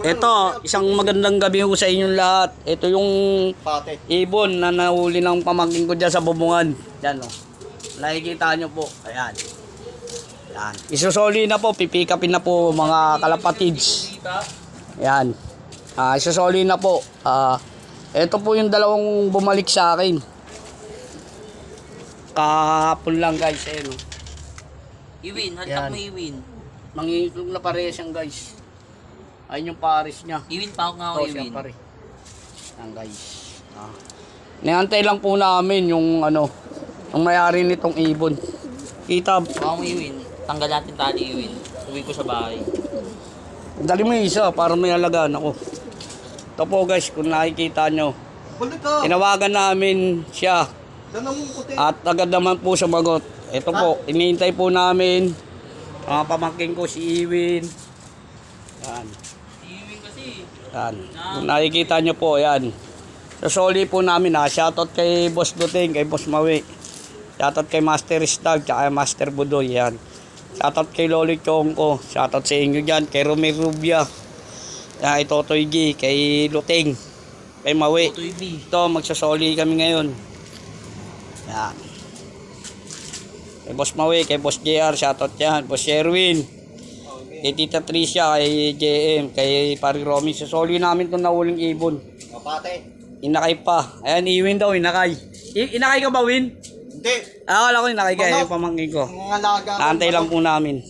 Ito, isang magandang gabi ho sa inyong lahat. Ito yung ibon na nahuli ng pamangkin ko dyan sa bubungan. Yan o. Nakikita nyo po. Ayan. Yan. Isusoli na po, pipikapin na po mga kalapatids. Yan. Isusoli na po. Ito po yung dalawang bumalik sa akin. Kahapon lang guys. Ayan o. Iwin, hantak mo Iwin. Mangingitlog na parehas yan guys. Ayun yung pares niya. Iwin pa ako nga ako Iwin. Pare. Yan guys. Niantay lang po namin yung yung may-ari nitong ibon. Kita. Baka mo Iwin. Tanggal natin tali Iwin. Uwi ko sa bahay. Dali mo yung isa para may alagaan ako. Ito po guys, kung nakikita nyo. Tinawagan namin siya. At agad naman po sumagot. Ito po, iniintay po namin. Mga pamangkin ko si Iwin. Yan. Iwin kasi. Yan. Kung nakikita nyo po, yan. Sasoli po namin ha. Shoutout kay Boss Duting, kay Boss Mawi. Shoutout kay Master Stag, kay Master Budoy. Yan. Shoutout kay Loli Chongko. Shoutout sa inyo dyan. Kay Romero Rubia. Yan, ito Toy G. Kay Luting. Kay Mawi. Ito, magsasoli kami ngayon. Yan. Kay Boss Mawi, kay Boss JR, shoutout yan. Boss Sherwin. Kay Tita Tricia, kay JM, kay Pari Romy. Sasoli namin itong nahuling ibon. Kapate. Inakay pa. Ayan, Iwin daw, inakay. Inakay ka ba, Win? Hindi. Wala ko inakay ka, pamangkin ko. Mga laga. Naantay lang po namin.